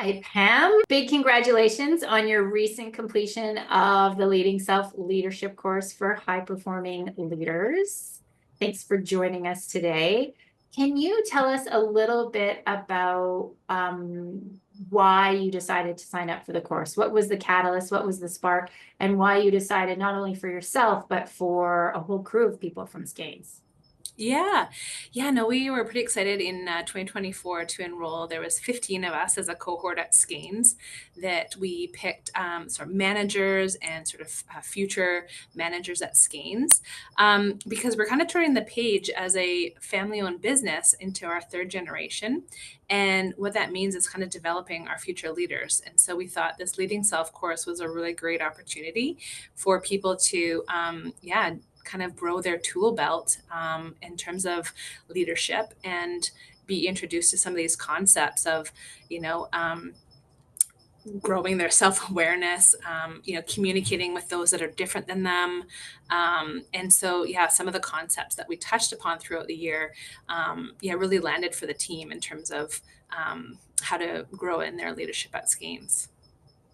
Hi, Pam. Big congratulations on your recent completion of the Leading Self Leadership course for high performing leaders. Thanks for joining us today. Can you tell us a little bit about why you decided to sign up for the course? What was the catalyst? What was the spark? And why you decided not only for yourself, but for a whole crew of people from Skeans? Yeah. Yeah, no, we were pretty excited in 2024 to enroll. There was 15 of us as a cohort at Skeans that we picked sort of managers and sort of future managers at Skeans because we're kind of turning the page as a family-owned business into our third generation. And what that means is kind of developing our future leaders. And so we thought this Leading Self course was a really great opportunity for people to, yeah, kind of grow their tool belt in terms of leadership and be introduced to some of these concepts of, you know, growing their self-awareness, communicating with those that are different than them. And so, yeah, some of the concepts that we touched upon throughout the year, yeah, really landed for the team in terms of how to grow in their leadership at Skeens.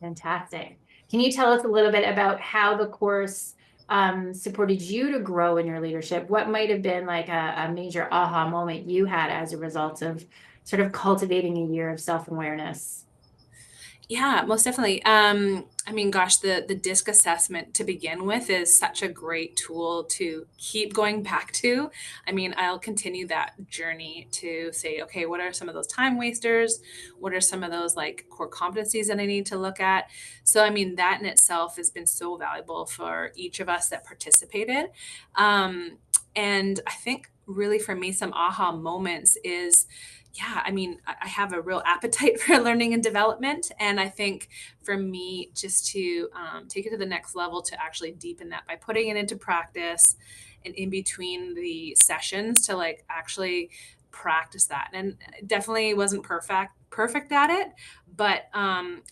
Fantastic. Can you tell us a little bit about how the course supported you to grow in your leadership? What might have been like a major aha moment you had as a result of sort of cultivating a year of self-awareness? Yeah, most definitely. I mean, gosh, the DISC assessment to begin with is such a great tool to keep going back to. I mean, I'll continue that journey to say, okay, what are some of those time wasters? What are some of those like core competencies that I need to look at? So, I mean, that in itself has been so valuable for each of us that participated. And I think really for me, some aha moments is yeah, I mean, I have a real appetite for learning and development. And I think for me, just to take it to the next level, to actually deepen that by putting it into practice and in between the sessions to like actually practice that. And definitely wasn't perfect at it, but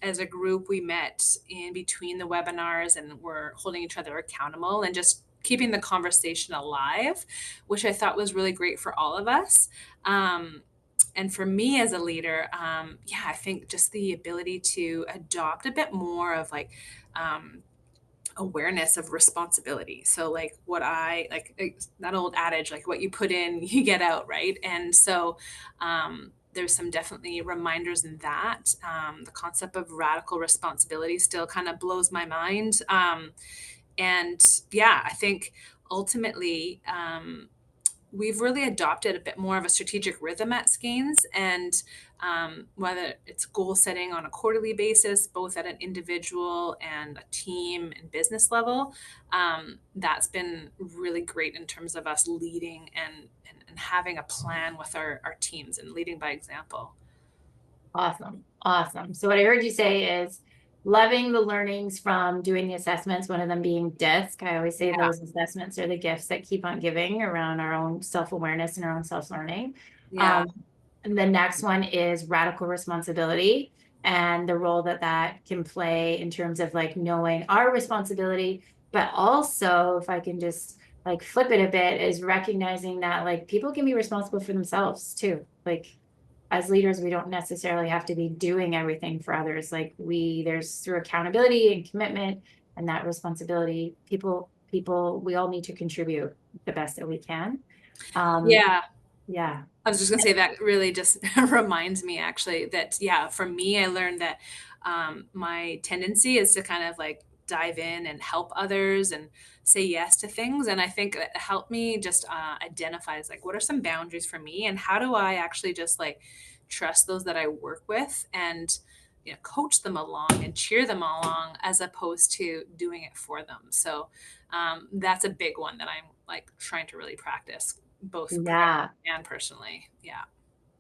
as a group we met in between the webinars and we're holding each other accountable and just keeping the conversation alive, which I thought was really great for all of us. And for me as a leader, yeah, I think just the ability to adopt a bit more of like um, awareness of responsibility. So, like what I like that old adage, like what you put in, you get out, right? And so, there's some definitely reminders in that. The concept of radical responsibility still kind of blows my mind. And yeah, I think ultimately, we've really adopted a bit more of a strategic rhythm at Skeins, and whether it's goal setting on a quarterly basis, both at an individual and a team and business level, that's been really great in terms of us leading and having a plan with our teams and leading by example. Awesome. Awesome. So what I heard you say is loving the learnings from doing the assessments, one of them being DISC. I always say Yeah, those assessments are the gifts that keep on giving around our own self-awareness and our own self-learning. yeah, Um, and the next one is radical responsibility and the role that that can play in terms of like knowing our responsibility, but also if I can just like flip it a bit, is recognizing that like people can be responsible for themselves too. Like as leaders, we don't necessarily have to be doing everything for others. Like there's through accountability and commitment and that responsibility, we all need to contribute the best that we can. Um, yeah. yeah. I was just gonna say that really just reminds me actually that yeah, for me, I learned that my tendency is to kind of like dive in and help others and say yes to things. And I think it helped me just identify as like what are some boundaries for me and how do I actually just like trust those that I work with and coach them along and cheer them along as opposed to doing it for them. So that's a big one that I'm like trying to really practice both Yeah. professionally and personally. Yeah.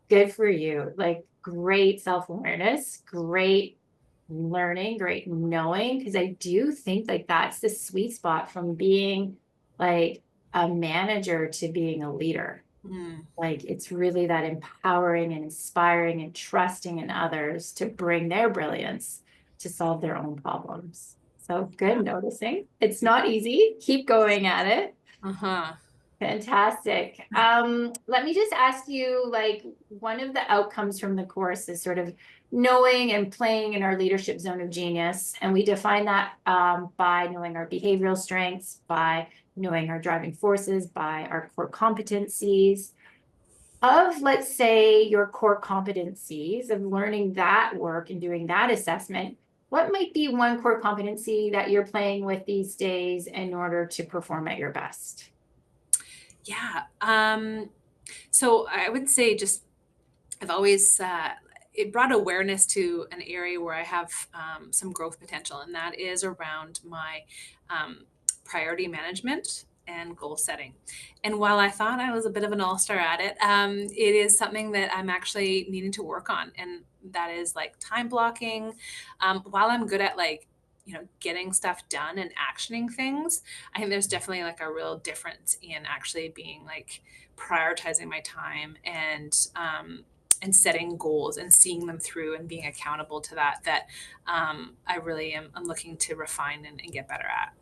Good for you. Like great self-awareness, great learning, great knowing. Cause I do think like that's the sweet spot from being like a manager to being a leader. Mm. Like it's really that empowering and inspiring and trusting in others to bring their brilliance to solve their own problems. So good noticing. It's not easy. Keep going at it. Uh-huh. Fantastic. Let me just ask you, like, one of the outcomes from the course is sort of knowing and playing in our leadership zone of genius. And we define that by knowing our behavioral strengths, by knowing our driving forces, by our core competencies. Of, let's say, your core competencies of learning that work and doing that assessment, what might be one core competency that you're playing with these days in order to perform at your best? Yeah. So I would say just I've always it brought awareness to an area where I have some growth potential, and that is around my um, priority management and goal setting. And while I thought I was a bit of an all star at it, it is something that I'm actually needing to work on, and that is like time blocking. While I'm good at like getting stuff done and actioning things, I think there's definitely like a real difference in actually being like prioritizing my time and setting goals and seeing them through and being accountable to that I really am I'm looking to refine and get better at.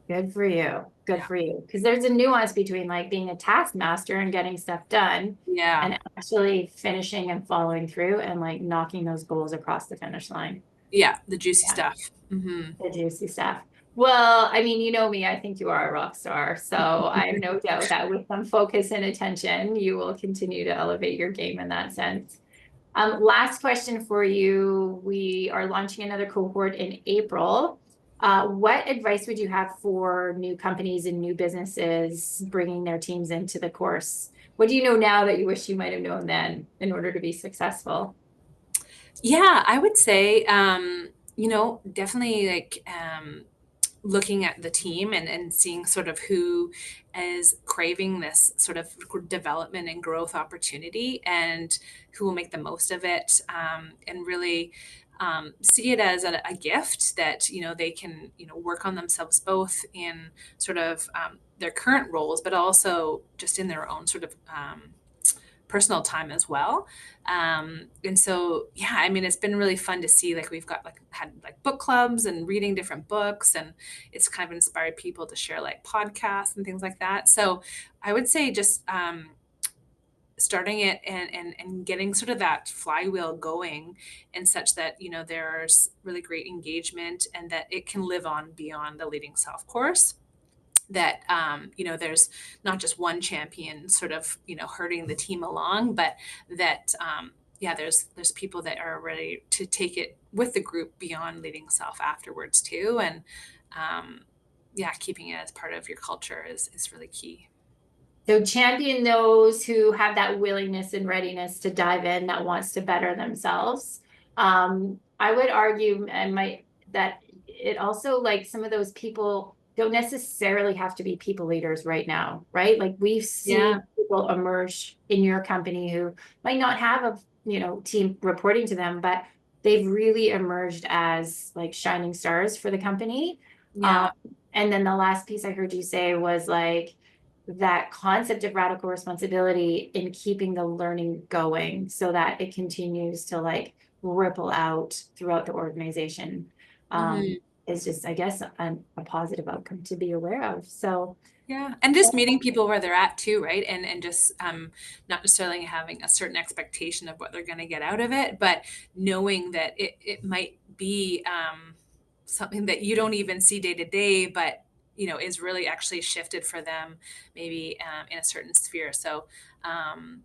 Good for you. Good Yeah. for you. Because there's a nuance between like being a taskmaster and getting stuff done Yeah. and actually finishing and following through and like knocking those goals across the finish line. Yeah. The juicy Yeah, stuff. Hmm. the juicy stuff. Well, I mean, you know me, I think you are a rock star. So I have no doubt that with some focus and attention, you will continue to elevate your game in that sense. Last question for you. We are launching another cohort in April. What advice would you have for new companies and new businesses bringing their teams into the course? What do you know now that you wish you might have known then in order to be successful? Yeah, I would say definitely like looking at the team and seeing sort of who is craving this sort of development and growth opportunity and who will make the most of it, and really see it as a gift that they can work on themselves both in sort of their current roles but also just in their own sort of personal time as well. And so, yeah, I mean, it's been really fun to see, like, we've got like had like book clubs and reading different books, and it's kind of inspired people to share like podcasts and things like that. So I would say just starting it and getting sort of that flywheel going and such that, there's really great engagement and that it can live on beyond the leading self course, that there's not just one champion sort of herding the team along, but that yeah, there's people that are ready to take it with the group beyond leading self afterwards too. And yeah, keeping it as part of your culture is really key. So champion those who have that willingness and readiness to dive in, that wants to better themselves. I would argue and might that it also like some of those people don't necessarily have to be people leaders right now, right? Like we've Yeah. seen people emerge in your company who might not have a team reporting to them, but they've really emerged as like shining stars for the company. Um, Yeah. and then the last piece I heard you say was like that concept of radical responsibility in keeping the learning going so that it continues to like ripple out throughout the organization Hmm. is just, I guess, a positive outcome to be aware of. So, Yeah, and just meeting people where they're at too, right? And just not necessarily having a certain expectation of what they're going to get out of it, but knowing that it might be something that you don't even see day to day, but is really actually shifted for them, maybe in a certain sphere. So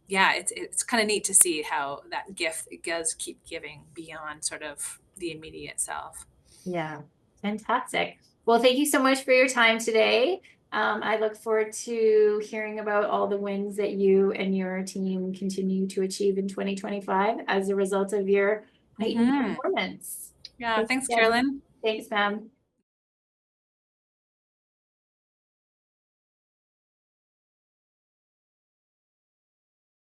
yeah, it's kind of neat to see how that gift does keep giving beyond sort of the immediate self. yeah, fantastic. Well, thank you so much for your time today. I look forward to hearing about all the wins that you and your team continue to achieve in 2025 as a result of your heightened Hmm. performance. Yeah, Thanks thanks, again. Carolyn. Thanks, ma'am.